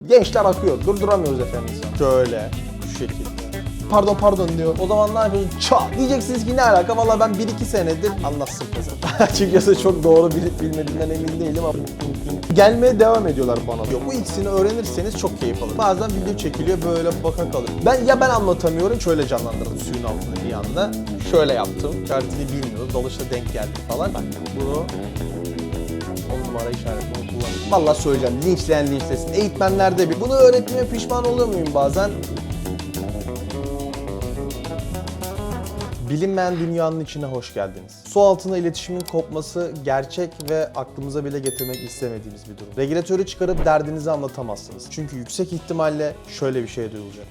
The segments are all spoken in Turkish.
Gençler akıyor. Durduramıyoruz efendim. Şöyle. Şu şekilde. Pardon diyor. O zaman ne yapıyorsun? Çat! Diyeceksiniz ki ne alaka? Valla ben 1-2 senedir anlatsın kızım. Açıkçası çok doğru bilip bilmediğinden emin değilim ama gelmeye devam ediyorlar bana. Yok, bu ikisini öğrenirseniz çok keyif alır. Bazen video çekiliyor böyle baka kalır. Ben anlatamıyorum, şöyle canlandırdım suyun altında bir anda. Şöyle yaptım. İşaretini bilmiyoruz. Dalışla denk geldi falan. Bak bunu 10 numara işaretini kullandım. Valla söyleyeceğim. Linçlesin. Eğitmenlerde bir. Bunu öğretmeye pişman oluyor muyum bazen? Bilinmeyen dünyanın içine hoş geldiniz. Su altında iletişimin kopması gerçek ve aklımıza bile getirmek istemediğimiz bir durum. Regülatörü çıkarıp derdinizi anlatamazsınız. Çünkü yüksek ihtimalle şöyle bir şey duyulacak.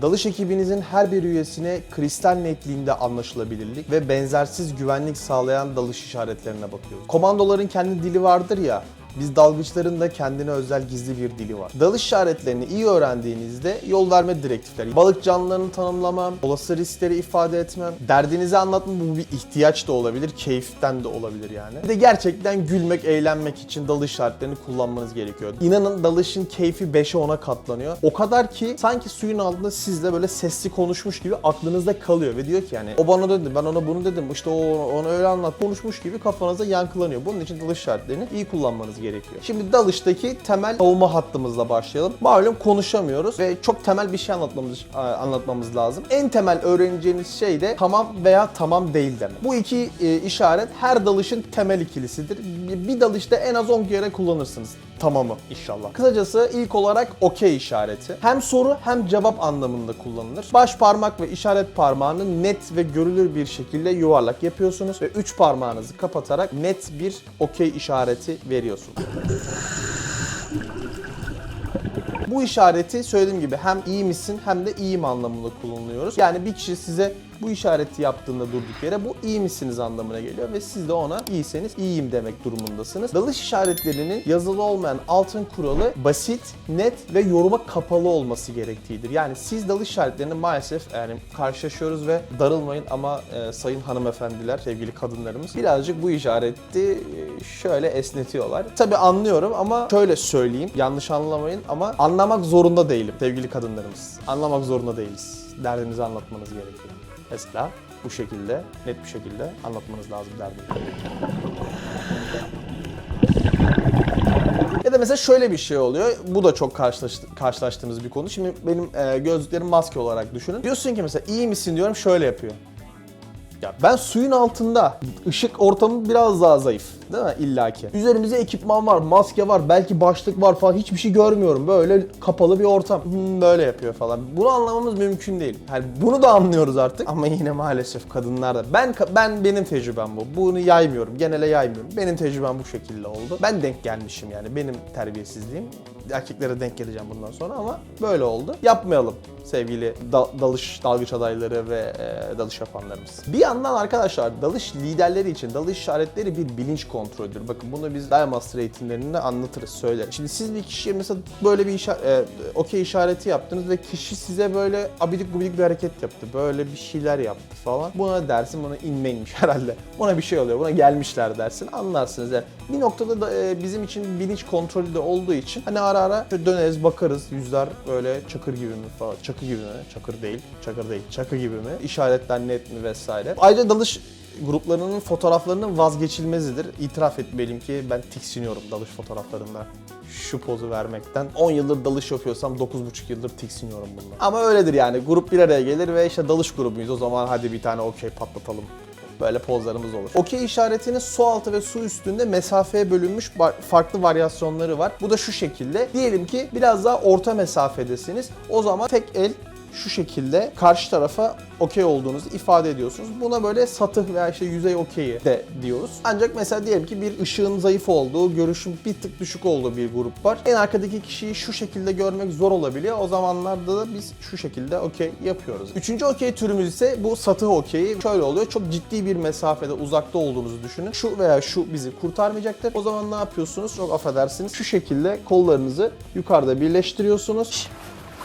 Dalış ekibinizin her bir üyesine kristal netliğinde anlaşılabilirlik ve benzersiz güvenlik sağlayan dalış işaretlerine bakıyoruz. Komandoların kendi dili vardır ya, biz dalgıçların da kendine özel gizli bir dili var. Dalış işaretlerini iyi öğrendiğinizde yol verme direktifleri, balık canlılarını tanımlamam, olası riskleri ifade etmem, derdinizi anlatmam, bu bir ihtiyaç da olabilir, keyiften de olabilir yani. Bir de gerçekten gülmek, eğlenmek için dalış işaretlerini kullanmanız gerekiyor. İnanın dalışın keyfi 5'e 10'a katlanıyor. O kadar ki sanki suyun altında sizle böyle sesli konuşmuş gibi aklınızda kalıyor ve diyor ki yani o bana dedi, ben ona bunu dedim, işte o ona öyle anlat, konuşmuş gibi kafanızda yankılanıyor. Bunun için dalış işaretlerini iyi kullanmanız gerekiyor. Şimdi dalıştaki temel savunma hattımızla başlayalım. Malum konuşamıyoruz ve çok temel bir şey anlatmamız lazım. En temel öğreneceğiniz şey de tamam veya tamam değil demek. Bu iki işaret her dalışın temel ikilisidir. Bir dalışta en az 10 kere kullanırsınız tamamı inşallah. Kısacası ilk olarak okey işareti. Hem soru hem cevap anlamında kullanılır. Baş parmak ve işaret parmağını net ve görülür bir şekilde yuvarlak yapıyorsunuz ve 3 parmağınızı kapatarak net bir okey işareti veriyorsunuz. Bu işareti söylediğim gibi hem iyi misin hem de iyiyim anlamında kullanıyoruz. Yani bir kişi size bu işareti yaptığında durduk yere bu iyi misiniz anlamına geliyor ve siz de ona iyiyseniz iyiyim demek durumundasınız. Dalış işaretlerinin yazılı olmayan altın kuralı basit, net ve yoruma kapalı olması gerektiğidir. Yani siz dalış işaretlerini maalesef yani karşılaşıyoruz ve darılmayın ama sayın hanımefendiler, sevgili kadınlarımız birazcık bu işareti şöyle esnetiyorlar. Tabii anlıyorum ama şöyle söyleyeyim, yanlış anlamayın ama anlamak zorunda değilim sevgili kadınlarımız. Anlamak zorunda değiliz. Derdinizi anlatmanız gerekiyor. Mesela bu şekilde, net bir şekilde anlatmanız lazım derdinizi. Ya da mesela şöyle bir şey oluyor. Bu da çok karşılaştığımız bir konu. Şimdi benim gözlüklerim maske olarak düşünün. Diyorsun ki mesela iyi misin diyorum, şöyle yapıyor. Ya ben suyun altında, ışık ortamı biraz daha zayıf değil mi illaki? Üzerimizde ekipman var, maske var, belki başlık var falan, hiçbir şey görmüyorum. Böyle kapalı bir ortam. Böyle yapıyor falan. Bunu anlamamız mümkün değil. Yani bunu da anlıyoruz artık ama yine maalesef kadınlar da. Benim tecrübem bu. Bunu yaymıyorum, genele yaymıyorum. Benim tecrübem bu şekilde oldu. Ben denk gelmişim yani, benim terbiyesizliğim. Erkeklere denk geleceğim bundan sonra ama böyle oldu. Yapmayalım sevgili dalgıç adayları ve dalış yapanlarımız. Bir yandan arkadaşlar dalış liderleri için dalış işaretleri bir bilinç kontrolüdür. Bakın bunu biz Dive Master eğitimlerinde anlatırız, söyleriz. Şimdi siz bir kişiye mesela böyle bir okey işareti yaptınız ve kişi size böyle abidik gubidik bir hareket yaptı. Böyle bir şeyler yaptı falan. Buna dersin, buna inmeymiş herhalde. Buna bir şey oluyor, buna gelmişler dersin. Anlarsınız yani. Bir noktada da bizim için bilinç kontrolü de olduğu için hani ara döneriz, bakarız. Yüzler böyle çakır gibi mi falan. Çakı gibi mi? Çakır değil. Çakı gibi mi? İşaretler net mi vesaire. Ayrıca dalış gruplarının fotoğraflarının vazgeçilmezidir. İtiraf etmeliyim ki ben tiksiniyorum dalış fotoğraflarında şu pozu vermekten. 10 yıldır dalış yapıyorsam 9,5 yıldır tiksiniyorum bundan. Ama öyledir yani. Grup bir araya gelir ve işte dalış grubuyuz. O zaman hadi bir tane okey patlatalım. Böyle pozlarımız olur. Okey işaretinin su altı ve su üstünde mesafeye bölünmüş farklı varyasyonları var. Bu da şu şekilde. Diyelim ki biraz daha orta mesafedesiniz. O zaman tek el şu şekilde karşı tarafa okey olduğunuzu ifade ediyorsunuz. Buna böyle satıh veya işte yüzey okeyi de diyoruz. Ancak mesela diyelim ki bir ışığın zayıf olduğu, görüşün bir tık düşük olduğu bir grup var. En arkadaki kişiyi şu şekilde görmek zor olabiliyor. O zamanlarda da biz şu şekilde okey yapıyoruz. Üçüncü okey türümüz ise bu satıh okeyi. Şöyle oluyor. Çok ciddi bir mesafede, uzakta olduğunuzu düşünün. Şu veya şu bizi kurtarmayacaktır. O zaman ne yapıyorsunuz? Çok affedersiniz. Şu şekilde kollarınızı yukarıda birleştiriyorsunuz.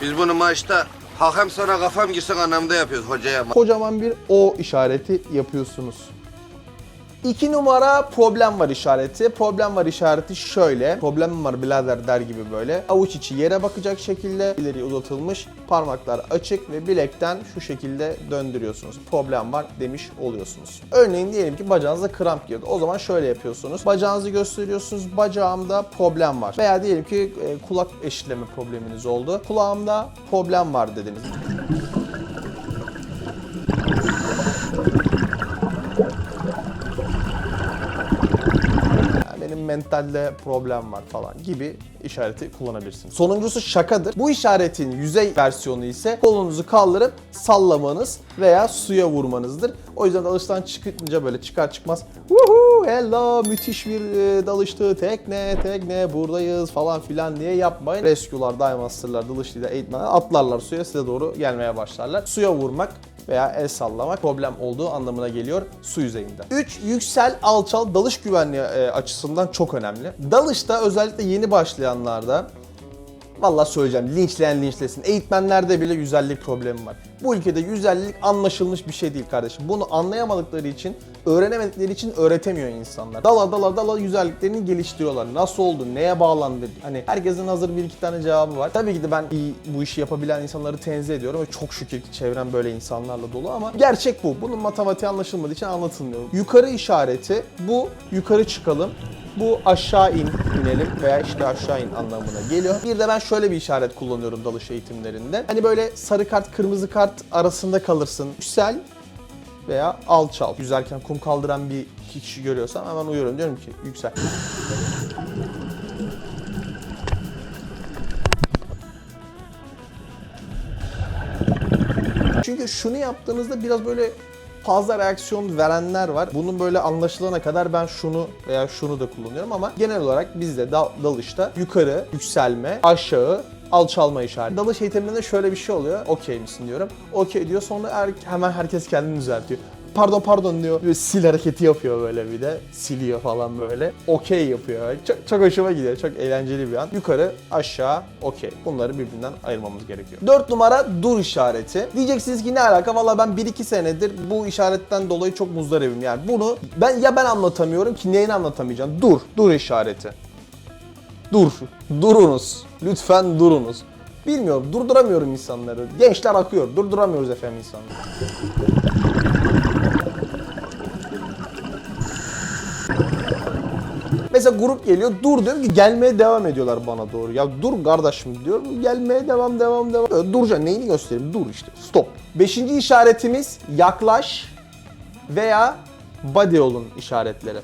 Biz bunu maçta hakem sana kafam girsin anlamda yapıyoruz hocaya. Kocaman bir O işareti yapıyorsunuz. 2 numara problem var işareti. Problem var işareti şöyle. Problem var birader der gibi böyle. Avuç içi yere bakacak şekilde ileriye uzatılmış. Parmaklar açık ve bilekten şu şekilde döndürüyorsunuz. Problem var demiş oluyorsunuz. Örneğin diyelim ki bacağınıza kramp girdi. O zaman şöyle yapıyorsunuz. Bacağınızı gösteriyorsunuz. Bacağımda problem var. Veya diyelim ki kulak eşitleme probleminiz oldu. Kulağımda problem var dediniz. Benim mentalde problem var falan gibi işareti kullanabilirsiniz. Sonuncusu şakadır. Bu işaretin yüzey versiyonu ise kolunuzu kaldırıp sallamanız veya suya vurmanızdır. O yüzden dalıştan çıkınca böyle çıkar çıkmaz "Woohoo, hello, müthiş bir dalıştı, tekne buradayız" falan filan diye yapmayın. Rescue'lar, Dive Master'lar, dalışçılar, eğitmenler atlarlar suya, size doğru gelmeye başlarlar. Suya vurmak veya el sallamak problem olduğu anlamına geliyor su yüzeyinde. 3. Yüksel, alçal dalış güvenliği açısından çok önemli. Dalışta özellikle yeni başlayanlarda vallahi söyleyeceğim, linçleyen linçlesin. Eğitmenlerde bile güzellik problemi var. Bu ülkede güzellik anlaşılmış bir şey değil kardeşim. Bunu anlayamadıkları için, öğrenemedikleri için öğretemiyor insanlar. Dala güzelliklerini geliştiriyorlar. Nasıl oldu, neye bağlandı? Hani herkesin hazır bir iki tane cevabı var. Tabii ki de ben bu işi yapabilen insanları tenzih ediyorum ve çok şükür ki çevrem böyle insanlarla dolu ama gerçek bu. Bunun matematiği anlaşılmadığı için anlatılmıyor. Yukarı işareti bu, yukarı çıkalım. Bu aşağı inelim veya işte aşağı in anlamına geliyor. Bir de ben şöyle bir işaret kullanıyorum dalış eğitimlerinde. Hani böyle sarı kart, kırmızı kart arasında kalırsın. Yüksel veya alçal. Yüzerken kum kaldıran bir kişi görüyorsam hemen uyuyorum. Diyorum ki yüksel. Çünkü şunu yaptığınızda biraz böyle fazla reaksiyon verenler var. Bunun böyle anlaşılana kadar ben şunu veya şunu da kullanıyorum ama genel olarak bizde dalışta yukarı, yükselme, aşağı, alçalma işareti. Dalış eğitiminde şöyle bir şey oluyor. Okey misin diyorum. Okey diyor, sonra hemen herkes kendini düzeltiyor. Pardon diyor. Böyle sil hareketi yapıyor böyle bir de. Siliyor falan böyle. Okey yapıyor. Çok hoşuma gidiyor. Çok eğlenceli bir an. Yukarı, aşağı, okey. Bunları birbirinden ayırmamız gerekiyor. 4 numara dur işareti. Diyeceksiniz ki ne alaka? Valla ben 1-2 senedir bu işaretten dolayı çok muzdaribim. Yani bunu ben anlatamıyorum ki neyini anlatamayacağım. Dur işareti. Durunuz. Lütfen durunuz. Bilmiyorum, durduramıyorum insanları. Gençler akıyor. Durduramıyoruz efendim insanları. Mesela grup geliyor, dur diyorum ki gelmeye devam ediyorlar bana doğru. Ya dur kardeşim diyorum, gelmeye devam. Duracaksın, neyini göstereyim? Dur işte, stop. 5. işaretimiz yaklaş veya body olun işaretleri.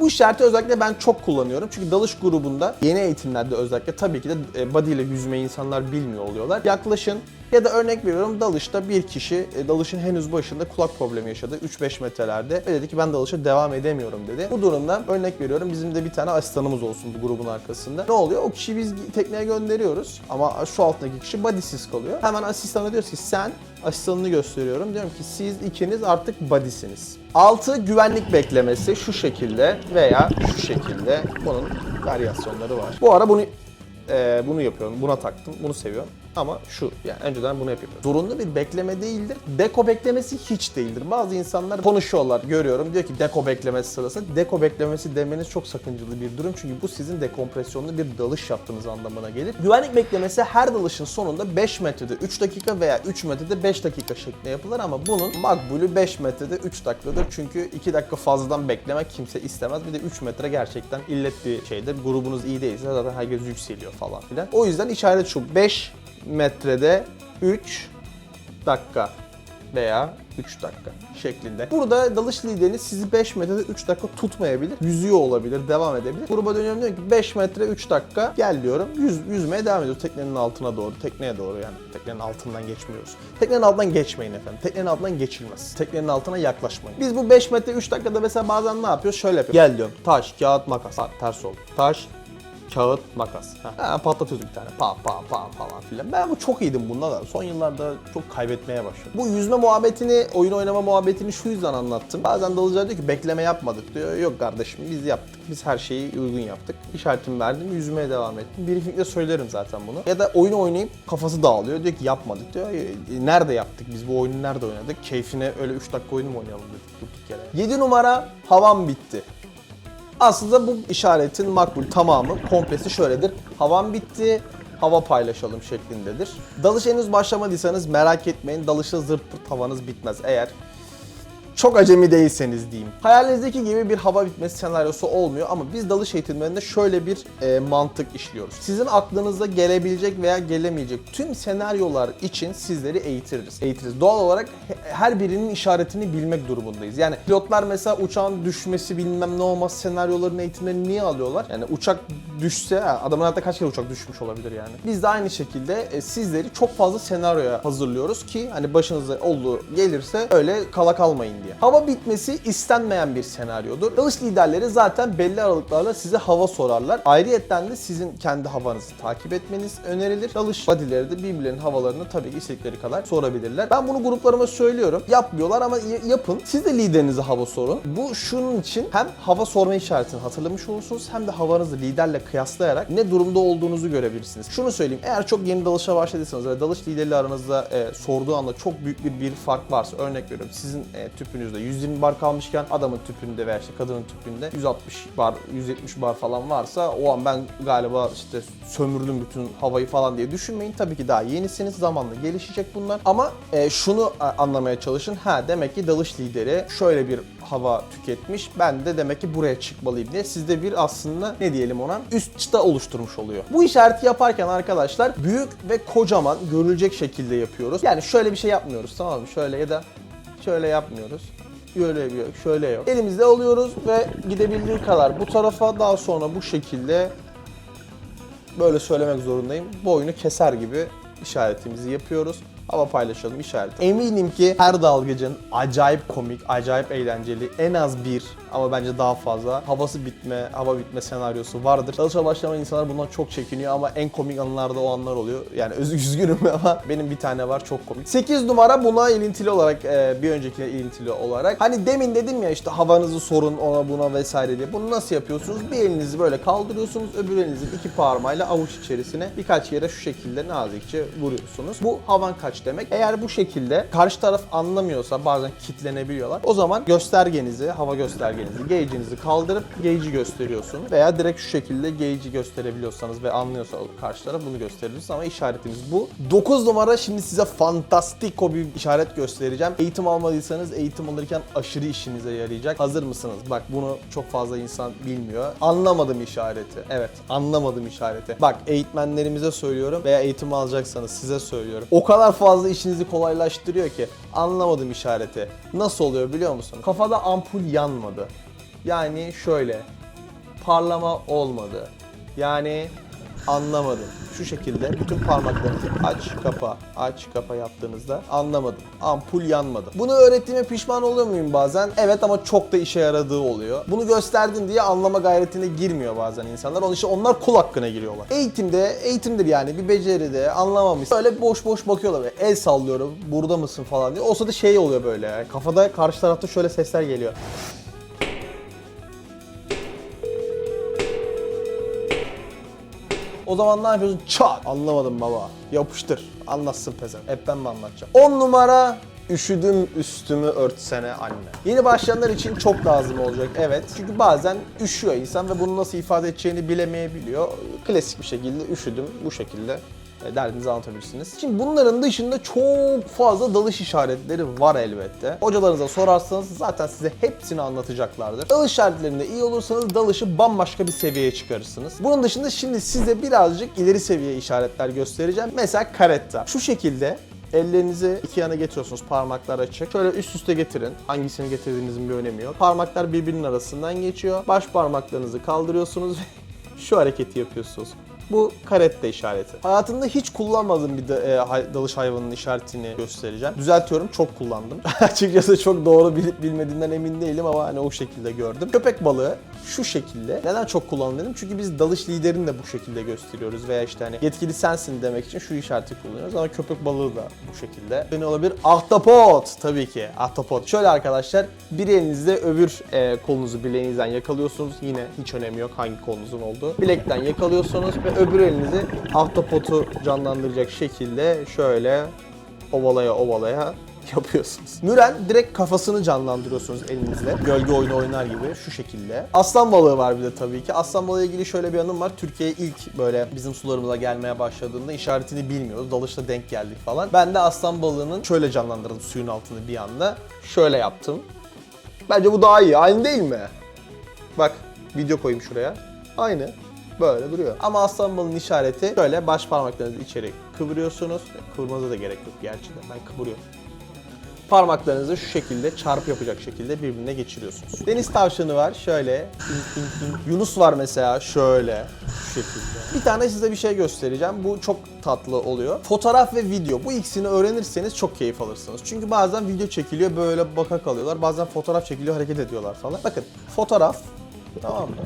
Bu işareti özellikle ben çok kullanıyorum. Çünkü dalış grubunda yeni eğitimlerde özellikle tabii ki de body ile yüzmeyi insanlar bilmiyor oluyorlar. Yaklaşın ya da örnek veriyorum, dalışta bir kişi dalışın henüz başında kulak problemi yaşadı 3-5 metrelerde ve dedi ki ben dalışa devam edemiyorum dedi. Bu durumda örnek veriyorum, bizim de bir tane asistanımız olsun bu grubun arkasında. Ne oluyor? O kişiyi biz tekneye gönderiyoruz ama su altındaki kişi body'siz kalıyor. Hemen asistana diyoruz ki sen, asistanını gösteriyorum. Diyorum ki siz ikiniz artık body'siniz. 6 güvenlik beklemesi şu şekilde veya şu şekilde. Bunun varyasyonları var. Bu ara bunu yapıyorum. Buna taktım. Bunu seviyorum. Ama şu, yani önceden bunu hep yapıyorum. Zorunlu bir bekleme değildir. Deko beklemesi hiç değildir. Bazı insanlar konuşuyorlar, görüyorum. Diyor ki deko beklemesi sırası. Deko beklemesi demeniz çok sakıncalı bir durum. Çünkü bu sizin dekompresyonlu bir dalış yaptığınız anlamına gelir. Güvenlik beklemesi her dalışın sonunda 5 metrede 3 dakika veya 3 metrede 5 dakika şeklinde yapılır ama bunun makbulü 5 metrede 3 dakikadır. Çünkü 2 dakika fazladan beklemek kimse istemez. Bir de 3 metre gerçekten illet bir şeydir. Grubunuz iyi değilse zaten herkes yükseliyor falan filan. O yüzden işaret şu: 5 metrede 3 dakika veya 3 dakika şeklinde. Burada dalış lideriniz sizi 5 metrede 3 dakika tutmayabilir. Yüzüyor olabilir, devam edebilir. Gruba dönüyorum, diyorum ki 5 metre 3 dakika gel diyorum. Yüzmeye devam ediyoruz teknenin altına doğru. Tekneye doğru, yani teknenin altından geçmiyoruz. Teknenin altından geçmeyin efendim. Teknenin altından geçilmez. Teknenin altına yaklaşmayın. Biz bu 5 metre 3 dakikada mesela bazen ne yapıyoruz? Şöyle yapıyoruz. Gel diyorum. Taş, kağıt, makas. Ters oldu. Taş, kağıt, makas. Ha, patlatıyoruz bir tane. Pa falan filan. Ben bu çok iyiydim bunda da. Son yıllarda çok kaybetmeye başladım. Bu yüzme muhabbetini, oyun oynama muhabbetini şu yüzden anlattım. Bazen dalıcılar diyor ki bekleme yapmadık diyor. Yok kardeşim biz yaptık. Biz her şeyi uygun yaptık. İşaretimi verdim, yüzmeye devam ettim. Briefing'de söylerim zaten bunu. Ya da oyunu oynayıp kafası dağılıyor. Diyor ki yapmadık diyor. Nerede yaptık? Biz bu oyunu nerede oynadık? Keyfine öyle 3 dakika oyunu mu oynayalım dedik durduk yere. 7 numara havam bitti. Aslında bu işaretin makbul tamamı, komplesi şöyledir. Havam bitti, hava paylaşalım şeklindedir. Dalış henüz başlamadıysanız merak etmeyin. Dalışta zırt pırt havanız bitmez. Eğer çok acemi değilseniz diyeyim. Hayalinizdeki gibi bir hava bitmesi senaryosu olmuyor ama biz dalış eğitimlerinde şöyle bir mantık işliyoruz. Sizin aklınıza gelebilecek veya gelemeyecek tüm senaryolar için sizleri eğitiriz. Doğal olarak her birinin işaretini bilmek durumundayız. Yani pilotlar mesela uçağın düşmesi bilmem ne olmaz senaryoların eğitimlerini niye alıyorlar? Yani uçak düşse, adamın hayatta kaç kere uçak düşmüş olabilir yani. Biz de aynı şekilde sizleri çok fazla senaryoya hazırlıyoruz ki hani başınıza gelirse öyle kala kalmayın diye. Hava bitmesi istenmeyen bir senaryodur. Dalış liderleri zaten belli aralıklarla size hava sorarlar. Ayrıyetten de sizin kendi havanızı takip etmeniz önerilir. Dalış body'leri de birbirlerinin havalarını tabii ki istedikleri kadar sorabilirler. Ben bunu gruplarıma söylüyorum. Yapmıyorlar ama yapın. Siz de liderinize hava sorun. Bu şunun için hem hava sorma işaretini hatırlamış olursunuz hem de havanızı liderle kıyaslayarak ne durumda olduğunuzu görebilirsiniz. Şunu söyleyeyim. Eğer çok yeni dalışa başladıysanız ve dalış lideriyle aranızda sorduğu anda çok büyük bir fark varsa, örnek veriyorum sizin tüpünüzde 120 bar kalmışken adamın tüpünde veya işte kadının tüpünde 160 bar, 170 bar falan varsa o an ben galiba işte sömürdüm bütün havayı falan diye düşünmeyin. Tabii ki daha yenisiniz. Zamanla gelişecek bunlar. Ama şunu anlamaya çalışın. Demek ki dalış lideri şöyle bir hava tüketmiş. Ben de demek ki buraya çıkmalıyım diye sizde bir aslında ne diyelim ona üst çıta oluşturmuş oluyor. Bu işareti yaparken arkadaşlar büyük ve kocaman görülecek şekilde yapıyoruz. Yani şöyle bir şey yapmıyoruz, tamam mı? Şöyle ya da şöyle yapmıyoruz. Şöyle yok, şöyle yok. Elimizde alıyoruz ve gidebildiği kadar bu tarafa, daha sonra bu şekilde böyle söylemek zorundayım. Boyunu keser gibi işaretimizi yapıyoruz. Hava paylaşalım işareti. Eminim ki her dalgıcın acayip komik, acayip eğlenceli, en az bir ama bence daha fazla hava bitme senaryosu vardır. Dalışa başlamayan insanlar bundan çok çekiniyor ama en komik anlarda o anlar oluyor. Yani üzgünüm ama benim bir tane var çok komik. 8 numara buna ilintili olarak, bir öncekine ilintili olarak. Hani demin dedim ya işte havanızı sorun ona buna vesaire diye. Bunu nasıl yapıyorsunuz? Bir elinizi böyle kaldırıyorsunuz, öbür elinizin iki parmağıyla avuç içerisine birkaç yere şu şekilde nazikçe vuruyorsunuz. Bu havan kaç demek. Eğer bu şekilde karşı taraf anlamıyorsa, bazen kitlenebiliyorlar. O zaman göstergenizi, hava göstergenizi, gauge'inizi kaldırıp gauge'i gösteriyorsunuz. Veya direkt şu şekilde gauge'i gösterebiliyorsanız ve anlıyorsa karşı taraf bunu gösteriyorsunuz ama işaretimiz bu. 9 numara şimdi size fantastiko bir işaret göstereceğim. Eğitim almadıysanız eğitim alırken aşırı işinize yarayacak. Hazır mısınız? Bak bunu çok fazla insan bilmiyor. Anlamadım işareti. Evet, anlamadım işareti. Bak eğitmenlerimize söylüyorum veya eğitim alacaksanız size söylüyorum. O kadar fazla işinizi kolaylaştırıyor ki anlamadım işareti. Nasıl oluyor biliyor musun? Kafada ampul yanmadı. Yani şöyle parlama olmadı. Yani anlamadım. Şu şekilde bütün parmaklarınızı aç kapa yaptığınızda anlamadım. Ampul yanmadı. Bunu öğrettiğime pişman oluyor muyum bazen? Evet ama çok da işe yaradığı oluyor. Bunu gösterdim diye anlama gayretine girmiyor bazen insanlar. Onun için onlar kul hakkına giriyorlar. Eğitimdir yani bir beceride anlamamış. Böyle boş bakıyorlar ve el sallıyorum. Burada mısın falan diye. Olsa da şey oluyor böyle. Yani kafada karşı tarafta şöyle sesler geliyor. O zaman ne yapıyorsun? Çat! Anlamadım baba. Yapıştır. Anlatsın pezen. Hep ben mi anlatacağım? 10 numara üşüdüm üstümü örtsene anne. Yeni başlayanlar için çok lazım olacak. Evet. Çünkü bazen üşüyor insan ve bunu nasıl ifade edeceğini bilemeyebiliyor. Klasik bir şekilde üşüdüm bu şekilde derdinizi anlatabilirsiniz. Şimdi bunların dışında çok fazla dalış işaretleri var elbette. Hocalarınıza sorarsanız zaten size hepsini anlatacaklardır. Dalış işaretlerinde iyi olursanız dalışı bambaşka bir seviyeye çıkarırsınız. Bunun dışında şimdi size birazcık ileri seviye işaretler göstereceğim. Mesela caretta. Şu şekilde ellerinizi iki yana getiriyorsunuz, parmaklar açık. Şöyle üst üste getirin. Hangisini getirdiğinizin bir önemi yok. Parmaklar birbirinin arasından geçiyor. Baş parmaklarınızı kaldırıyorsunuz ve şu hareketi yapıyorsunuz. Bu caretta işareti. Hayatımda hiç kullanmadığım bir dalış hayvanının işaretini göstereceğim. Düzeltiyorum, çok kullandım. Açıkçası çok doğru bilip bilmediğimden emin değilim ama hani o şekilde gördüm. Köpek balığı şu şekilde. Neden çok kullanılıyor dedim? Çünkü biz dalış liderini de bu şekilde gösteriyoruz veya işte hani yetkili sensin demek için şu işareti kullanıyoruz ama köpek balığı da bu şekilde. Ne olabilir? Ahtapot! Tabii ki ahtapot. Şöyle arkadaşlar, bir elinizde öbür kolunuzu bileğinizden yakalıyorsunuz. Yine hiç önemi yok hangi kolunuzun olduğu. Bilekten yakalıyorsunuz ve öbür elinizi ahtapotu canlandıracak şekilde şöyle ovalaya yapıyorsunuz. Müren direkt kafasını canlandırıyorsunuz elinizle. Gölge oyunu oynar gibi şu şekilde. Aslan balığı var bir de tabii ki. Aslan balığı ile ilgili şöyle bir anım var. Türkiye'ye ilk böyle bizim sularımıza gelmeye başladığında işaretini bilmiyoruz. Dalışta denk geldik falan. Ben de aslan balığının şöyle canlandırdım suyun altını bir anda. Şöyle yaptım. Bence bu daha iyi. Aynı değil mi? Bak video koyayım şuraya. Aynı. Böyle duruyor. Ama aslan balığının işareti şöyle baş parmaklarınızı içeri kıvırıyorsunuz. Kıvırmanıza da gerek yok gerçi de. Ben kıvırıyorum. Parmaklarınızı şu şekilde çarpı yapacak şekilde birbirine geçiriyorsunuz. Deniz tavşanı var şöyle. Yunus var mesela şöyle. Şu şekilde. Bir tane size bir şey göstereceğim. Bu çok tatlı oluyor. Fotoğraf ve video. Bu ikisini öğrenirseniz çok keyif alırsınız. Çünkü bazen video çekiliyor böyle baka kalıyorlar. Bazen fotoğraf çekiliyor hareket ediyorlar falan. Bakın fotoğraf. Tamam mı?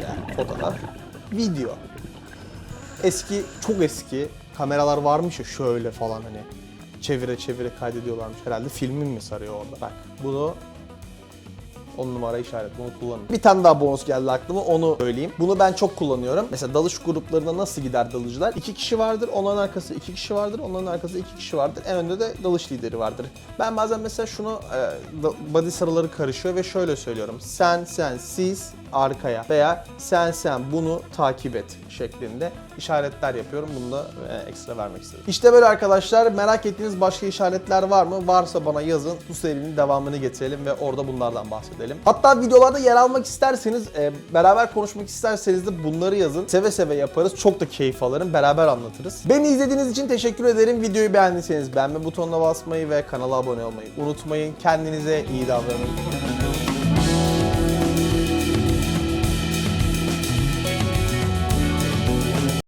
Yani fotoğraf. Video. Eski, çok eski kameralar varmış ya şöyle falan hani. Çevire kaydediyorlarmış herhalde. Filmin mi sarıyor orada? Bak bunu 10 numara işaret. Bunu kullanın. Bir tane daha bonus geldi aklıma. Onu söyleyeyim. Bunu ben çok kullanıyorum. Mesela dalış gruplarında nasıl gider dalıcılar? 2 kişi vardır. Onların arkası 2 kişi vardır. Onların arkası 2 kişi vardır. En önde de dalış lideri vardır. Ben bazen mesela şunu body sıraları karışıyor ve şöyle söylüyorum. Sen, siz arkaya veya sen bunu takip et şeklinde işaretler yapıyorum. Bunu da ekstra vermek istedim. İşte böyle arkadaşlar. Merak ettiğiniz başka işaretler var mı? Varsa bana yazın. Bu serinin devamını getirelim ve orada bunlardan bahsedelim. Hatta videolarda yer almak isterseniz, beraber konuşmak isterseniz de bunları yazın. Seve seve yaparız. Çok da keyif alırım. Beraber anlatırız. Beni izlediğiniz için teşekkür ederim. Videoyu beğendiyseniz beğenme butonuna basmayı ve kanala abone olmayı unutmayın. Kendinize iyi davranın.